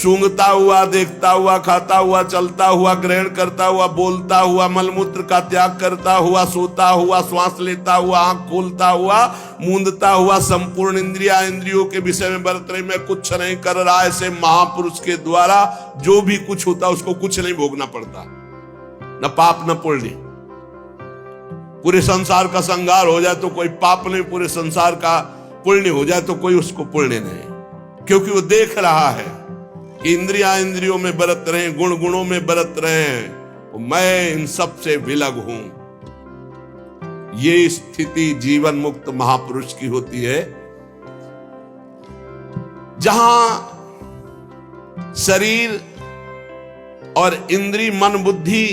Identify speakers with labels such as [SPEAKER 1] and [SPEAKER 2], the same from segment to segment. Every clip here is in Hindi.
[SPEAKER 1] सूंघता हुआ, देखता हुआ, खाता हुआ, चलता हुआ, ग्रहण करता हुआ, बोलता हुआ, मलमूत्र का त्याग करता हुआ, सोता हुआ, श्वास लेता हुआ, आंख खोलता हुआ, मूंदता हुआ, संपूर्ण इंद्रियों के विषय में बरत रही, मैं कुछ नहीं कर रहा, ऐसे महापुरुष के द्वारा जो भी कुछ होता उसको कुछ नहीं भोगना पड़ता, न पाप न पुण्य। पूरे संसार का संहार हो जाए तो कोई पाप नहीं, पूरे संसार का पुण्य हो जाए तो कोई उसको पुण्य नहीं, क्योंकि वो देख रहा है कि इंद्रियों में बरत रहे, गुणों में बरत रहे हैं, मैं इन सब से विलग हूं। ये स्थिति जीवन मुक्त महापुरुष की होती है, जहां शरीर और इंद्रिय, मन, बुद्धि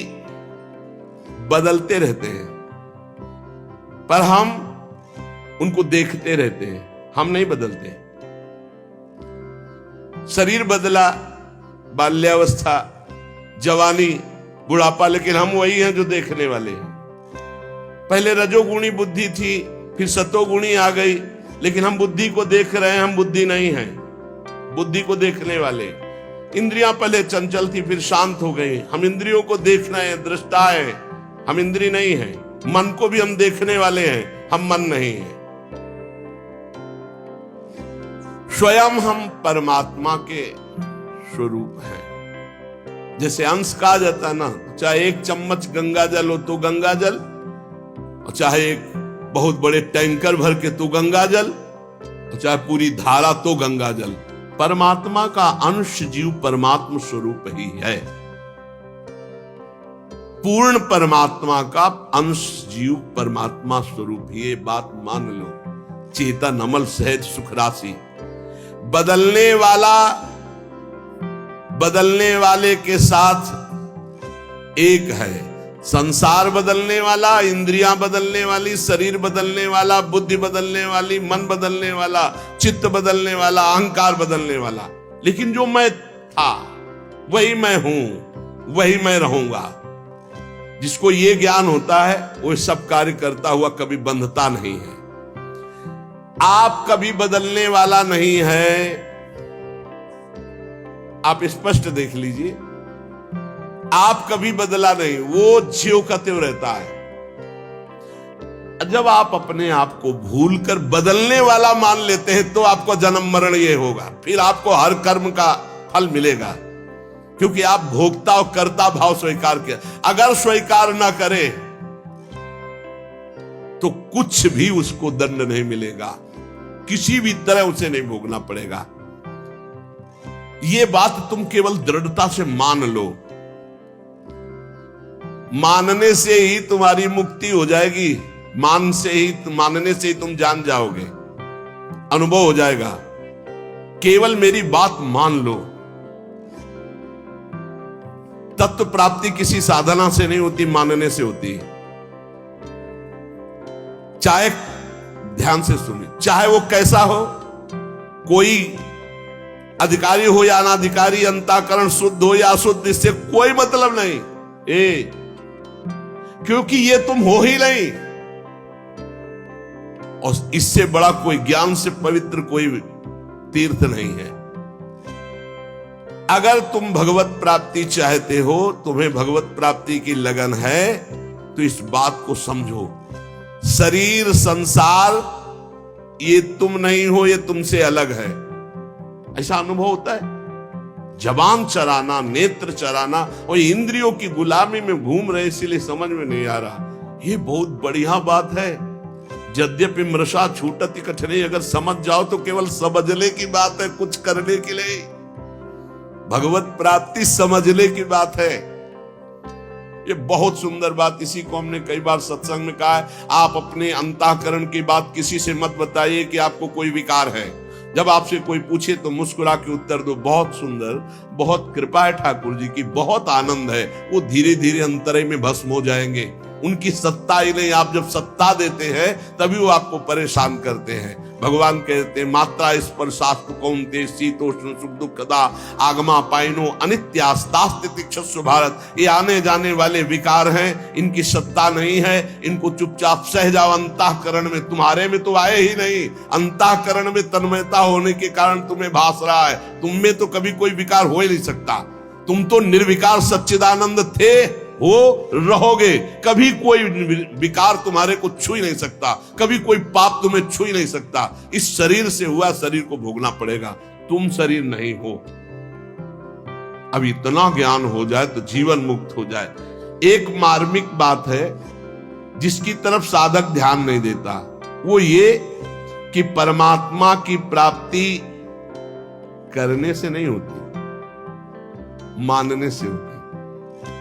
[SPEAKER 1] बदलते रहते हैं, पर हम उनको देखते रहते हैं, हम नहीं बदलते। शरीर बदला, बाल्यावस्था, जवानी, बुढ़ापा, लेकिन हम वही हैं जो देखने वाले हैं। पहले रजोगुणी बुद्धि थी, फिर सतोगुणी आ गई, लेकिन हम बुद्धि को देख रहे हैं, हम बुद्धि नहीं हैं, बुद्धि को देखने वाले। इंद्रियां पहले चंचल थी, फिर शांत हो गई, हम इंद्रियों को देख रहे हैं, दृष्टा है, हम इंद्रिय नहीं हैं। मन को भी हम देखने वाले हैं, हम मन नहीं हैं। स्वयं हम परमात्मा के स्वरूप हैं। जैसे अंश कहा जाता है ना, चाहे एक चम्मच गंगा जल हो तो गंगा जल, और चाहे एक बहुत बड़े टैंकर भर के तो गंगा जल, और चाहे पूरी धारा तो गंगा जल। परमात्मा का अंश जीव परमात्मा स्वरूप ही है। पूर्ण परमात्मा का अंश जीव परमात्मा स्वरूप ही, ये बात मान लो। चेतन अमल सहज सुख राशि, बदलने वाले के साथ एक है। संसार बदलने वाला, इंद्रियां बदलने वाली, शरीर बदलने वाला, बुद्धि बदलने वाली, मन बदलने वाला, चित्त बदलने वाला, अहंकार बदलने वाला, लेकिन जो मैं था वही मैं हूं, वही मैं रहूंगा। जिसको ये ज्ञान होता है वो सब कार्य करता हुआ कभी बंधता नहीं है। आप कभी बदलने वाला नहीं है, आप स्पष्ट देख लीजिए, आप कभी बदला नहीं, वो ज्यों का त्यों रहता है। जब आप अपने आप को भूलकर बदलने वाला मान लेते हैं तो आपको जन्म मरण ये होगा, फिर आपको हर कर्म का फल मिलेगा, क्योंकि आप भोक्ता और कर्ता भाव स्वीकार किया। अगर स्वीकार ना करे तो कुछ भी उसको दंड नहीं मिलेगा, किसी भी तरह उसे नहीं भोगना पड़ेगा। यह बात तुम केवल दृढ़ता से मान लो, मानने से ही तुम्हारी मुक्ति हो जाएगी, मानने से ही तुम जान जाओगे, अनुभव हो जाएगा। केवल मेरी बात मान लो। तत्व प्राप्ति किसी साधना से नहीं होती, मानने से होती है। चाहे ध्यान से सुनिए, चाहे वो कैसा हो, कोई अधिकारी हो या अनाधिकारी, अंतःकरण शुद्ध हो या अशुद्ध, इससे कोई मतलब नहीं, क्योंकि ये तुम हो ही नहीं। और इससे बड़ा कोई ज्ञान से पवित्र कोई तीर्थ नहीं है। अगर तुम भगवत प्राप्ति चाहते हो, तुम्हें भगवत प्राप्ति की लगन है, तो इस बात को समझो। शरीर संसार ये तुम नहीं हो, ये तुमसे अलग है। ऐसा अनुभव होता है। जबान चराना, नेत्र चराना और इंद्रियों की गुलामी में घूम रहे, इसीलिए समझ में नहीं आ रहा। ये बहुत बढ़िया बात है। यद्यपि मृषा छूटति कठिनाई, अगर समझ जाओ तो केवल समझने की बात है, कुछ करने के लिए। भगवत प्राप्ति समझने की बात है। ये बहुत सुंदर बात, इसी को हमने कई बार सत्संग में कहा है। आप अपने अंतःकरण की बात किसी से मत बताइए कि आपको कोई विकार है। जब आपसे कोई पूछे तो मुस्कुरा के उत्तर दो, बहुत सुंदर, बहुत कृपा है ठाकुर जी की, बहुत आनंद है। वो धीरे धीरे अंतरे में भस्म हो जाएंगे। उनकी सत्ता ही नहीं। आप जब सत्ता देते हैं तभी वो आपको परेशान करते हैं। भगवान कहते हैं मात्रा स्पर्शास्तु कौन्तेय शीतोष्ण सुख दुखदा आगमा पाइनो अनित्यास्तास्तितिक्षस्व भारत। ये आने जाने वाले विकार हैं, इनकी सत्ता नहीं है, इनको चुपचाप सह जाओ। अंतःकरण में, तुम्हारे में तो आए ही नहीं, अंतःकरण में तन्मयता होने के कारण तुम्हें भास रहा है। तुम में तो कभी कोई विकार हो ही नहीं सकता। तुम तो निर्विकार सच्चिदानंद थे, हो, रहोगे। कभी कोई विकार तुम्हारे को छू ही नहीं सकता, कभी कोई पाप तुम्हें छू ही नहीं सकता। इस शरीर से हुआ, शरीर को भोगना पड़ेगा। तुम शरीर नहीं हो। अब इतना ज्ञान हो जाए तो जीवन मुक्त हो जाए। एक मार्मिक बात है जिसकी तरफ साधक ध्यान नहीं देता, वो ये कि परमात्मा की प्राप्ति करने से नहीं होती, मानने से होती।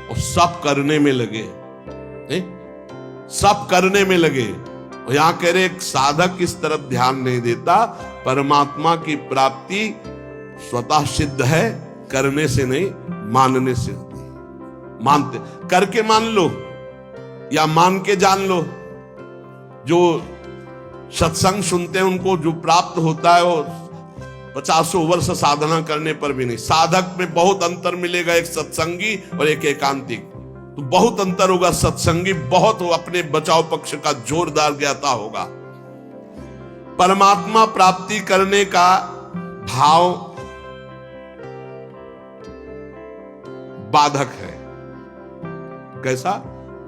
[SPEAKER 1] और सब करने में लगे, सब करने में लगे। और यहां कह रहे एक साधक इस तरफ ध्यान नहीं देता। परमात्मा की प्राप्ति स्वतः सिद्ध है, करने से नहीं, मानने से होती है। मानते, करके मान लो या मान के जान लो। जो सत्संग सुनते हैं उनको जो प्राप्त होता है वो 50 वर्ष साधना करने पर भी नहीं। साधक में बहुत अंतर मिलेगा, एक सत्संगी और एक एकांतिक। तो बहुत अंतर होगा। सत्संगी बहुत अपने बचाव पक्ष का जोरदार ज्ञाता होगा। परमात्मा प्राप्ति करने का भाव बाधक है। कैसा?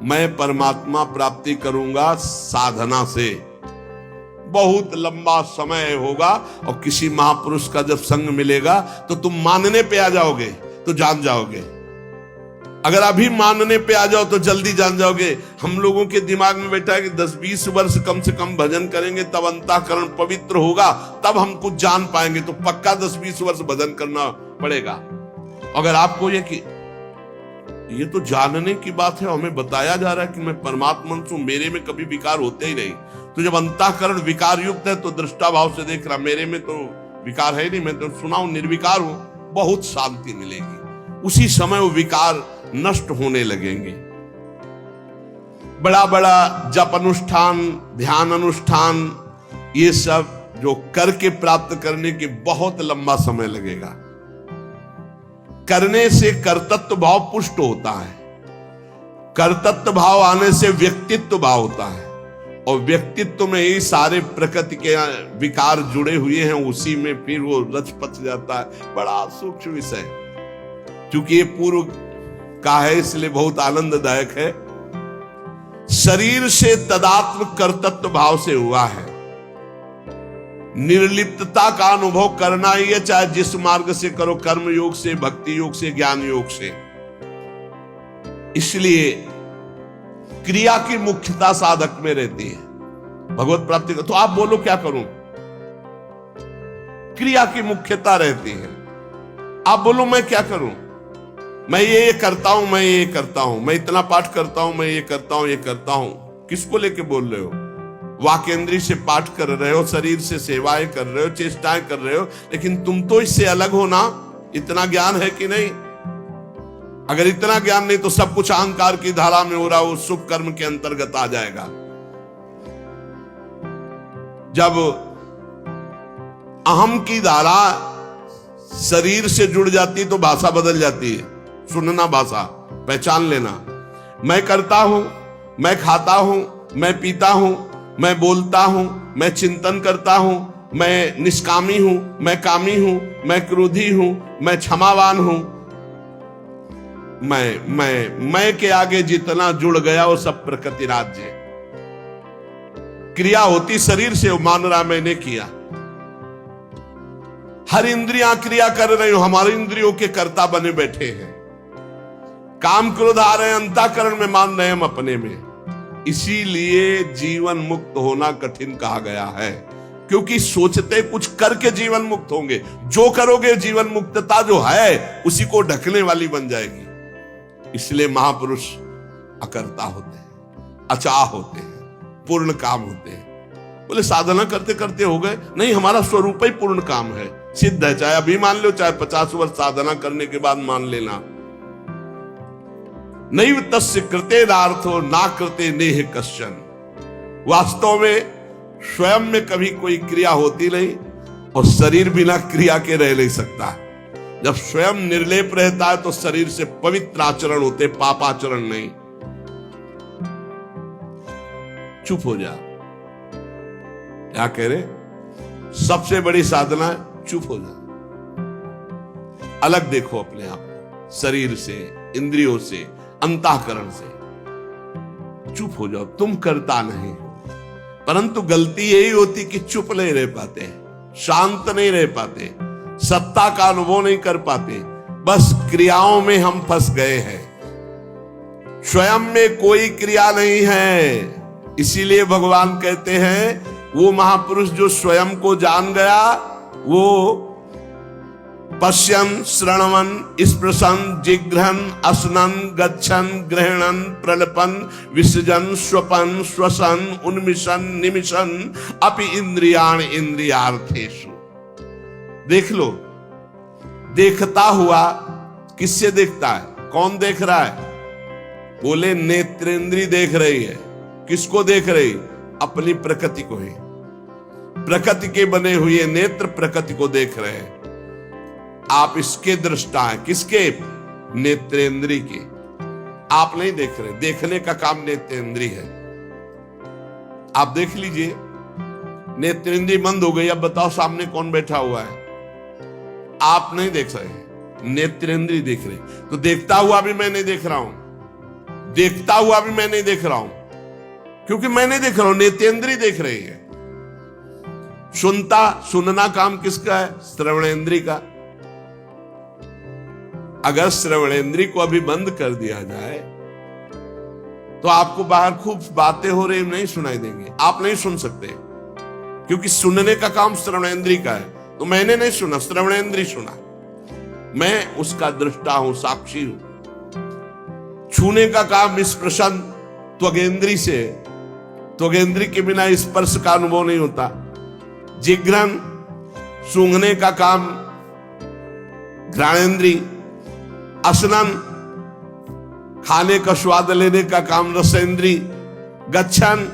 [SPEAKER 1] मैं परमात्मा प्राप्ति करूंगा साधना से, बहुत लंबा समय होगा। और किसी महापुरुष का जब संग मिलेगा तो तुम मानने पे आ जाओगे तो जान जाओगे। अगर अभी मानने पे आ जाओ तो जल्दी जान जाओगे। हम लोगों के दिमाग में बैठा है कि 10-20 वर्ष कम से कम भजन करेंगे तब अंतःकरण पवित्र होगा, तब हम कुछ जान पाएंगे। तो पक्का 10-20 वर्ष भजन करना पड़ेगा। अगर आपको ये तो जानने की बात है, हमें बताया जा रहा है कि मैं परमात्मा हूं, मेरे में कभी विकार होते ही नहीं। तो जब अंतःकरण विकार युक्त है तो दृष्टा भाव से देख रहा, मेरे में तो विकार है नहीं, मैं तो सुना हूं निर्विकार हूं, बहुत शांति मिलेगी। उसी समय वो विकार नष्ट होने लगेंगे। बड़ा बड़ा जप अनुष्ठान, ध्यान अनुष्ठान, ये सब जो करके प्राप्त करने के बहुत लंबा समय लगेगा। करने से कर्तृत्व भाव पुष्ट होता है, कर्तृत्व भाव आने से व्यक्तित्व भाव होता है, और व्यक्तित्व में ही सारे प्रकृति के विकार जुड़े हुए हैं, उसी में फिर वो रच पच जाता है। बड़ा सूक्ष्म विषय, क्योंकि ये पूर्व का है इसलिए बहुत आनंददायक है। शरीर से तदात्म कर्तृत्व भाव से हुआ है। निर्लिप्तता का अनुभव करना ही है, चाहे जिस मार्ग से करो, कर्म योग से, भक्ति योग से, ज्ञान योग से। इसलिए क्रिया की मुख्यता साधक में रहती है भगवत प्राप्ति का। तो आप बोलो क्या करूं? क्रिया की मुख्यता रहती है। आप बोलो मैं क्या करूं? मैं ये करता हूं, मैं ये करता हूं, मैं इतना पाठ करता हूं, मैं ये करता हूं, ये करता हूं। किसको लेके बोल रहे हो? वाकेंद्री से पाठ कर रहे हो, शरीर से सेवाएं कर रहे हो, चेष्टाएं कर रहे हो, लेकिन तुम तो इससे अलग हो ना। इतना ज्ञान है कि नहीं? अगर इतना ज्ञान नहीं तो सब कुछ अहंकार की धारा में हो रहा, वो शुभ कर्म के अंतर्गत आ जाएगा। जब अहम की धारा शरीर से जुड़ जाती तो भाषा बदल जाती है। सुनना भाषा, पहचान लेना। मैं करता हूं, मैं खाता हूं, मैं पीता हूं, मैं बोलता हूं, मैं चिंतन करता हूं, मैं निष्कामी हूं, मैं कामी हूं, मैं क्रोधी हूं, मैं क्षमावान हूं। मैं के आगे जितना जुड़ गया वो सब प्रकृति राज्य। क्रिया होती शरीर से, मान रहा मैंने किया। हर इंद्रियां क्रिया कर रही हो, हमारे इंद्रियों के कर्ता बने बैठे हैं। काम क्रोध आ रहे हैं, अंतःकरण में मान रहे हैं हम अपने में। इसीलिए जीवन मुक्त होना कठिन कहा गया है, क्योंकि सोचते कुछ करके जीवन मुक्त होंगे। जो करोगे जीवन मुक्तता जो है उसी को ढकने वाली बन जाएगी। इसलिए महापुरुष अकर्ता होते हैं, अचाह होते हैं, पूर्ण काम होते हैं। बोले साधना करते करते हो गए? नहीं, हमारा स्वरूप ही पूर्ण काम है, सिद्ध है। चाहे अभी मान लो, चाहे 50 वर्ष साधना करने के बाद मान लेना। नैव तस्य कृते नार्थो ना कृते नेह कश्चन। वास्तव में स्वयं में कभी कोई क्रिया होती नहीं और शरीर बिना क्रिया के रह नहीं सकता। जब स्वयं निर्लेप रहता है तो शरीर से पवित्र आचरण होते, पापाचरण नहीं। चुप हो जा। क्या कह रहे? सबसे बड़ी साधना है चुप हो जा। अलग देखो अपने आप को, शरीर से, इंद्रियों से, अंतःकरण से। चुप हो जाओ। तुम करता नहीं हो, परंतु गलती यही होती कि चुप नहीं रह पाते, शांत नहीं रह पाते, सत्ता का अनुभव नहीं कर पाते। बस क्रियाओं में हम फंस गए हैं। स्वयं में कोई क्रिया नहीं है। इसीलिए भगवान कहते हैं वो महापुरुष जो स्वयं को जान गया, वो पश्यन, श्रवण, स्पृशन, जिघ्रन, असनन, गच्छन, ग्रहणन, प्रलपन, विसर्जन, स्वपन, श्वसन, उन्मिशन, निमिशन, अपि इंद्रियाण इंद्रियार्थेषु। देख लो, देखता हुआ किससे देखता है? कौन देख रहा है? बोले नेत्रेंद्री देख रही है। किसको देख रही? अपनी प्रकृति को ही। प्रकृति के बने हुए नेत्र प्रकृति को देख रहे हैं। आप इसके दृष्टा हैं। किसके? नेत्रेंद्री के। आप नहीं देख रहे। देखने का काम नेत्रेंद्री है। आप देख लीजिए, नेत्रेंद्री बंद हो गई। अब बताओ सामने कौन बैठा हुआ है? आप नहीं देख रहे, नेत्रेंद्री देख रहे। तो देखता हुआ भी मैं नहीं देख रहा हूं, देखता हुआ भी मैं नहीं देख रहा हूं, क्योंकि मैं नहीं देख रहा हूं, नेत्रेंद्री देख रही है। सुनना काम किसका है? श्रवणेंद्री का। अगर श्रवणेंद्री को अभी बंद कर दिया जाए तो आपको बाहर खूब बातें हो रही नहीं सुनाई देंगी। आप नहीं सुन सकते, क्योंकि सुनने का काम श्रवणेंद्री का है। तो मैंने नहीं सुना, श्रवणेंद्री सुना। मैं उसका दृष्टा हूं, साक्षी हूं। छूने का काम स्पर्शन त्वगेंद्री से, त्वगेंद्री के बिना स्पर्श का अनुभव नहीं होता। जिघ्रन, सूंघने का काम घ्राणेंद्री। असनन, खाने का स्वाद लेने का काम रसेंद्री। गच्छन,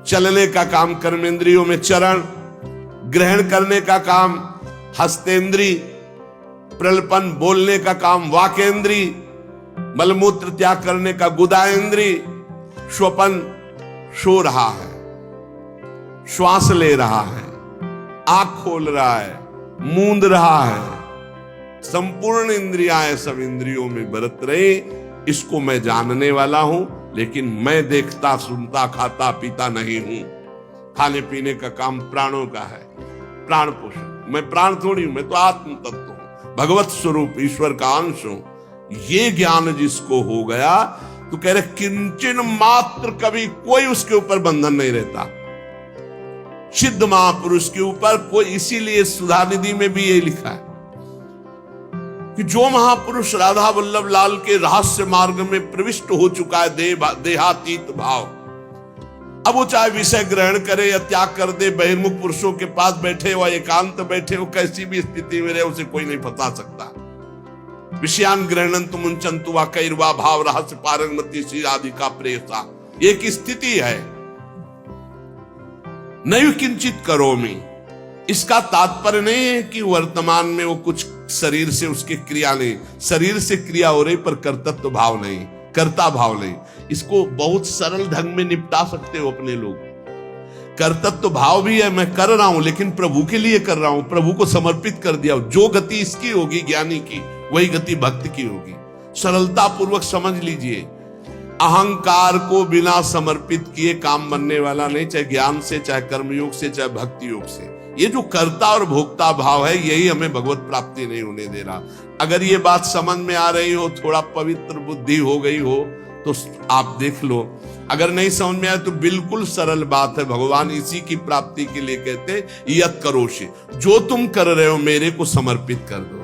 [SPEAKER 1] चलने का काम कर्मेंद्रियों में चरण। ग्रहण करने का काम हस्तेंद्री। प्रलपन, बोलने का काम वाकेंद्री। मलमूत्र त्याग करने का गुदाएंद्री। स्वपन, सो रहा है, श्वास ले रहा है, आंख खोल रहा है, मूंद रहा है। संपूर्ण इंद्रियां सब इंद्रियों में बरत रहे। इसको मैं जानने वाला हूं, लेकिन मैं देखता, सुनता, खाता, पीता नहीं हूं। खाने पीने का काम प्राणों का है, प्राण पोषण। मैं प्राण थोड़ी हूं, मैं तो आत्म तत्व हूं, भगवत स्वरूप, ईश्वर का अंश हूं। ये ज्ञान जिसको हो गया तो कह रहे किंचन मात्र कभी कोई उसके ऊपर बंधन नहीं रहता। सिद्ध महापुरुष के ऊपर कोई, इसीलिए सुधानिधि में भी ये लिखा है कि जो महापुरुष राधा वल्लभ लाल के रहस्य मार्ग में प्रविष्ट हो चुका है, देहातीत भाव, अब वो चाहे विषय ग्रहण करे या त्याग कर दे, बहिर्मुख पुरुषों के पास बैठे हो, एकांत बैठे हो, कैसी भी स्थिति में रहे, उसे कोई नहीं फंसा सकता। विषयान ग्रहणंतु मुंचन्तु वा कैर्वा भाव रहस्य पारंगमति श्री राधिका प्रेसा। एक स्थिति है। नैव किंचित करोमि। इसका तात्पर्य नहीं है कि वर्तमान में वो कुछ शरीर से उसकी क्रिया नहीं, शरीर से क्रिया हो रही पर कर्तृत्व भाव नहीं, कर्ता भाव नहीं। इसको बहुत सरल ढंग में निपटा सकते हो अपने लोग। कर्तृत्व भाव भी है, मैं कर रहा हूं लेकिन प्रभु के लिए कर रहा हूं, प्रभु को समर्पित कर दिया। जो गति इसकी होगी ज्ञानी की, वही गति भक्त की होगी। सरलता पूर्वक समझ लीजिए, अहंकार को बिना समर्पित किए काम बनने वाला नहीं, चाहे ज्ञान से, चाहे कर्मयोग से, चाहे भक्ति योग से। ये जो कर्ता और भोक्ता भाव है, यही हमें भगवत प्राप्ति नहीं होने दे रहा। अगर ये बात समझ में आ रही हो, थोड़ा पवित्र बुद्धि हो गई हो, तो आप देख लो। अगर नहीं समझ में आए तो बिल्कुल सरल बात है। भगवान इसी की प्राप्ति के लिए कहते यत करोषि, जो तुम कर रहे हो मेरे को समर्पित कर दो।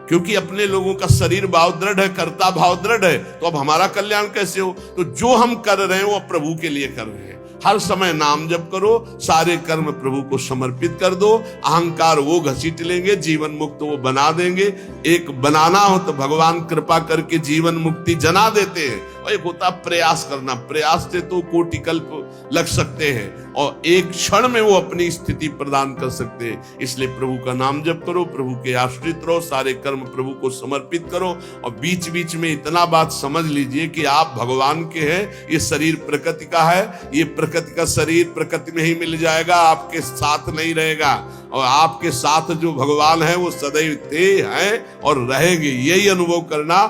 [SPEAKER 1] क्योंकि अपने लोगों का शरीर भाव दृढ़ है, कर्ता भाव दृढ़ है, तो अब हमारा कल्याण कैसे हो? तो जो हम कर रहे हैं वो प्रभु के लिए कर रहे हैं। हर समय नाम जप करो, सारे कर्म प्रभु को समर्पित कर दो। अहंकार वो घसीट लेंगे, जीवन मुक्त वो बना देंगे। एक बनाना हो तो भगवान कृपा करके जीवन मुक्ति जना देते हैं, और एक होता प्रयास करना। प्रयास से तो कोटि कल्प लग सकते हैं, और एक क्षण में वो अपनी स्थिति प्रदान कर सकते हैं। इसलिए प्रभु का नाम जप करो, प्रभु के आश्रित रहो, सारे कर्म प्रभु को समर्पित करो। और बीच बीच में इतना बात समझ लीजिए कि आप भगवान के हैं, ये शरीर प्रकृति का है। ये प्रकृति का शरीर प्रकृति में ही मिल जाएगा, आपके साथ नहीं रहेगा। और आपके साथ जो भगवान है वो सदैव थे, हैं और रहेंगे। यही अनुभव करना